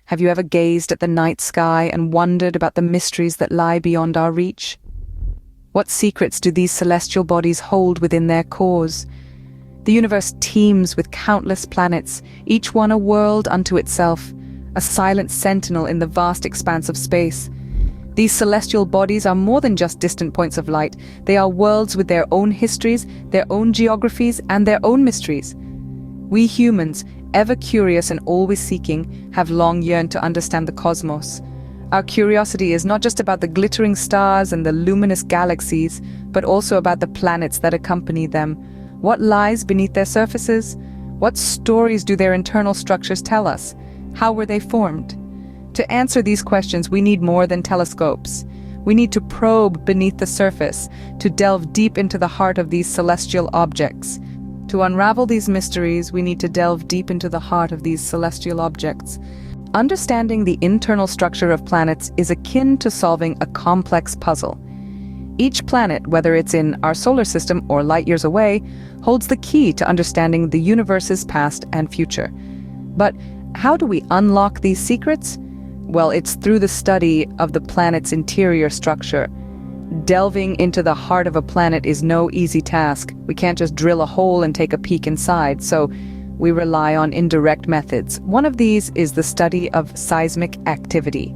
Have you ever gazed at the night sky and wondered about the mysteries that lie beyond our reach? What secrets do these celestial bodies hold within their cores? The universe teems with countless planets, each one a world unto itself, a silent sentinel in the vast expanse of space. These celestial bodies are more than just distant points of light. They are worlds with their own histories, their own geographies, and their own mysteries. We humans, ever curious and always seeking, have long yearned to understand the cosmos. Our curiosity is not just about the glittering stars and the luminous galaxies, but also about the planets that accompany them. What lies beneath their surfaces? What stories do their internal structures tell us? How were they formed? To answer these questions, we need more than telescopes. We need to probe beneath the surface, to delve deep into the heart of these celestial objects. To unravel these mysteries, we need to delve deep into the heart of these celestial objects. Understanding the internal structure of planets is akin to solving a complex puzzle. Each planet, whether it's in our solar system or light years away, holds the key to understanding the universe's past and future. But how do we unlock these secrets? Well, it's through the study of the planet's interior structure. Delving into the heart of a planet is no easy task. We can't just drill a hole and take a peek inside, so we rely on indirect methods. One of these is the study of seismic activity.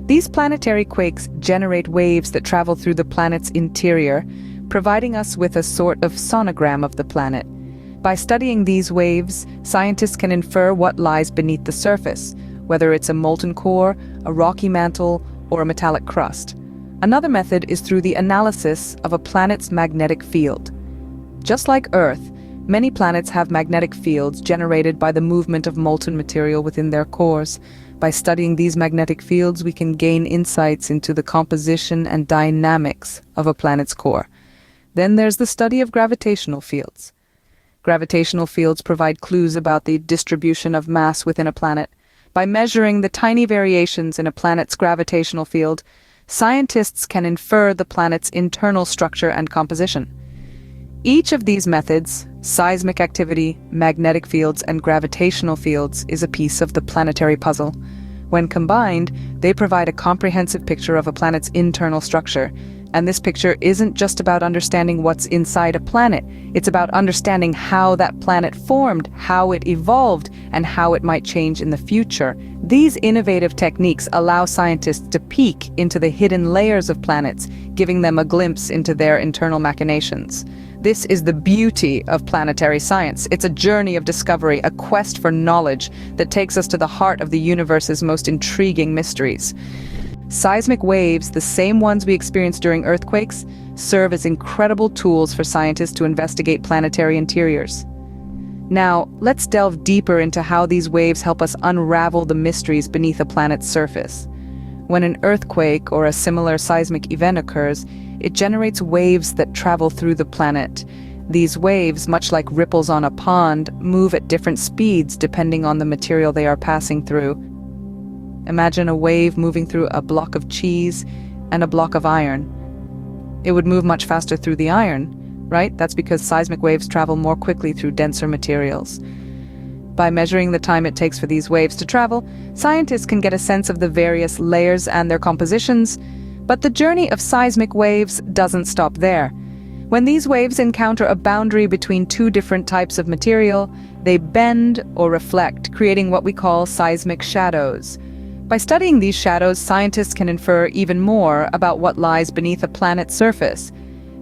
These planetary quakes generate waves that travel through the planet's interior, providing us with a sort of sonogram of the planet. By studying these waves, scientists can infer what lies beneath the surface, whether it's a molten core, a rocky mantle, or a metallic crust. Another method is through the analysis of a planet's magnetic field. Just like Earth, many planets have magnetic fields generated by the movement of molten material within their cores. By studying these magnetic fields, we can gain insights into the composition and dynamics of a planet's core. Then there's the study of gravitational fields. Gravitational fields provide clues about the distribution of mass within a planet. By measuring the tiny variations in a planet's gravitational field, scientists can infer the planet's internal structure and composition. Each of these methods, seismic activity, magnetic fields, and gravitational fields, is a piece of the planetary puzzle. When combined, they provide a comprehensive picture of a planet's internal structure. And this picture isn't just about understanding what's inside a planet. It's about understanding how that planet formed, how it evolved, and how it might change in the future. These innovative techniques allow scientists to peek into the hidden layers of planets, giving them a glimpse into their internal machinations. This is the beauty of planetary science. It's a journey of discovery, a quest for knowledge that takes us to the heart of the universe's most intriguing mysteries. Seismic waves, the same ones we experience during earthquakes, serve as incredible tools for scientists to investigate planetary interiors. Now, let's delve deeper into how these waves help us unravel the mysteries beneath a planet's surface. When an earthquake or a similar seismic event occurs, it generates waves that travel through the planet. These waves, much like ripples on a pond, move at different speeds depending on the material they are passing through. Imagine a wave moving through a block of cheese and a block of iron. It would move much faster through the iron, right? That's because seismic waves travel more quickly through denser materials. By measuring the time it takes for these waves to travel, scientists can get a sense of the various layers and their compositions. But the journey of seismic waves doesn't stop there. When these waves encounter a boundary between two different types of material, they bend or reflect, creating what we call seismic shadows. By studying these shadows, scientists can infer even more about what lies beneath a planet's surface.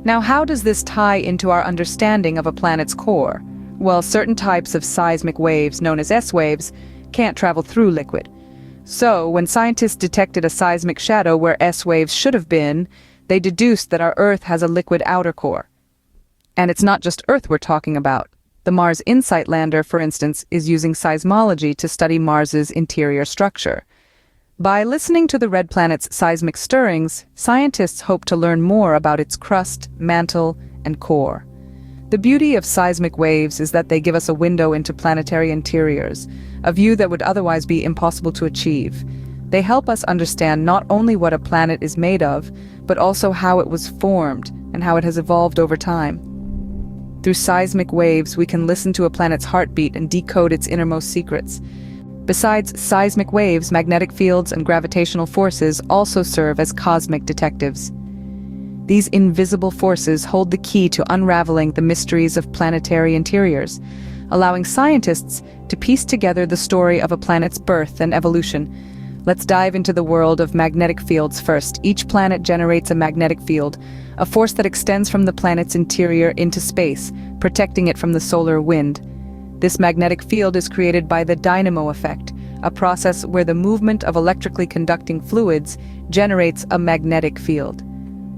Now, how does this tie into our understanding of a planet's core? Well, certain types of seismic waves, known as S-waves, can't travel through liquid. So, when scientists detected a seismic shadow where S-waves should have been, they deduced that our Earth has a liquid outer core. And it's not just Earth we're talking about. The Mars InSight lander, for instance, is using seismology to study Mars's interior structure. By listening to the red planet's seismic stirrings, scientists hope to learn more about its crust, mantle, and core. The beauty of seismic waves is that they give us a window into planetary interiors, a view that would otherwise be impossible to achieve. They help us understand not only what a planet is made of, but also how it was formed and how it has evolved over time. Through seismic waves, we can listen to a planet's heartbeat and decode its innermost secrets. Besides seismic waves, magnetic fields and gravitational forces also serve as cosmic detectives. These invisible forces hold the key to unraveling the mysteries of planetary interiors, allowing scientists to piece together the story of a planet's birth and evolution. Let's dive into the world of magnetic fields first. Each planet generates a magnetic field, a force that extends from the planet's interior into space, protecting it from the solar wind. This magnetic field is created by the dynamo effect, a process where the movement of electrically conducting fluids generates a magnetic field.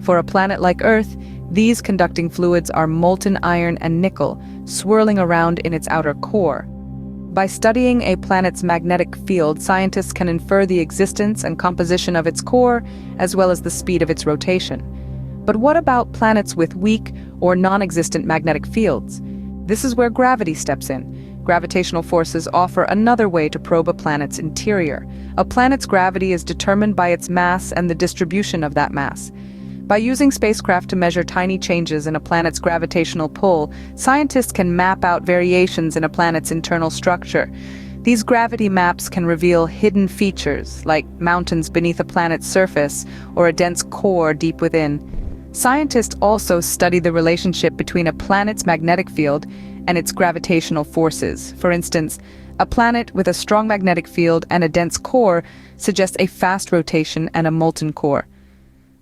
For a planet like Earth, these conducting fluids are molten iron and nickel, swirling around in its outer core. By studying a planet's magnetic field, scientists can infer the existence and composition of its core, as well as the speed of its rotation. But what about planets with weak or non-existent magnetic fields? This is where gravity steps in. Gravitational forces offer another way to probe a planet's interior. A planet's gravity is determined by its mass and the distribution of that mass. By using spacecraft to measure tiny changes in a planet's gravitational pull, scientists can map out variations in a planet's internal structure. These gravity maps can reveal hidden features, like mountains beneath a planet's surface or a dense core deep within. Scientists also study the relationship between a planet's magnetic field and its gravitational forces. For instance, a planet with a strong magnetic field and a dense core suggests a fast rotation and a molten core.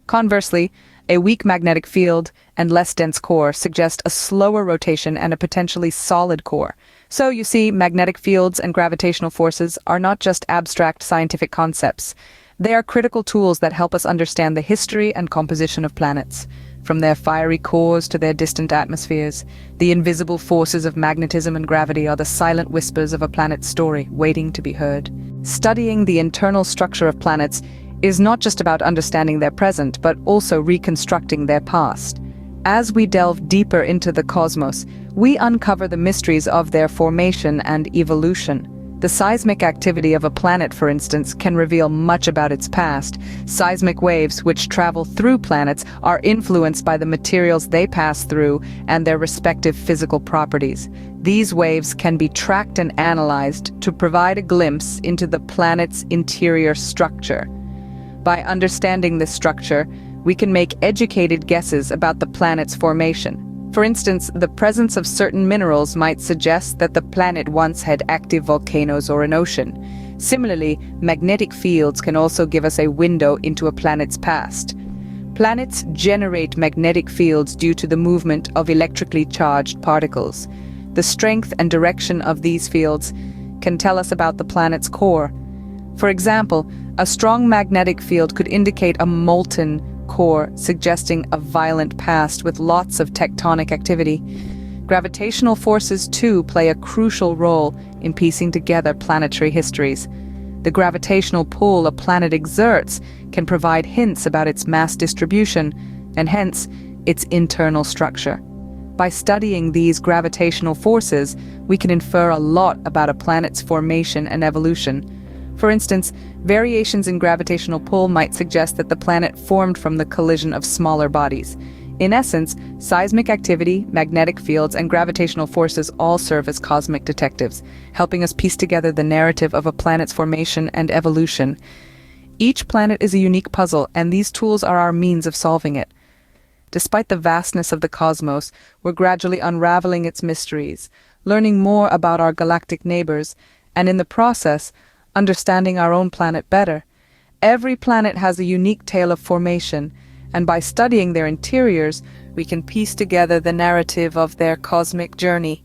Conversely, a weak magnetic field and less dense core suggest a slower rotation and a potentially solid core. So you see, magnetic fields and gravitational forces are not just abstract scientific concepts. They are critical tools that help us understand the history and composition of planets. From their fiery cores to their distant atmospheres, the invisible forces of magnetism and gravity are the silent whispers of a planet's story, waiting to be heard. Studying the internal structure of planets is not just about understanding their present, but also reconstructing their past. As we delve deeper into the cosmos, we uncover the mysteries of their formation and evolution. The seismic activity of a planet, for instance, can reveal much about its past. Seismic waves, which travel through planets, are influenced by the materials they pass through and their respective physical properties. These waves can be tracked and analyzed to provide a glimpse into the planet's interior structure. By understanding this structure, we can make educated guesses about the planet's formation. For instance, the presence of certain minerals might suggest that the planet once had active volcanoes or an ocean. Similarly, magnetic fields can also give us a window into a planet's past. Planets generate magnetic fields due to the movement of electrically charged particles. The strength and direction of these fields can tell us about the planet's core. For example, a strong magnetic field could indicate a molten core, suggesting a violent past with lots of tectonic activity. Gravitational forces, too, play a crucial role in piecing together planetary histories. The gravitational pull a planet exerts can provide hints about its mass distribution, and hence, its internal structure. By studying these gravitational forces, we can infer a lot about a planet's formation and evolution. For instance, variations in gravitational pull might suggest that the planet formed from the collision of smaller bodies. In essence, seismic activity, magnetic fields, and gravitational forces all serve as cosmic detectives, helping us piece together the narrative of a planet's formation and evolution. Each planet is a unique puzzle, and these tools are our means of solving it. Despite the vastness of the cosmos, we're gradually unraveling its mysteries, learning more about our galactic neighbors, and in the process, understanding our own planet better. Every planet has a unique tale of formation, and by studying their interiors, we can piece together the narrative of their cosmic journey.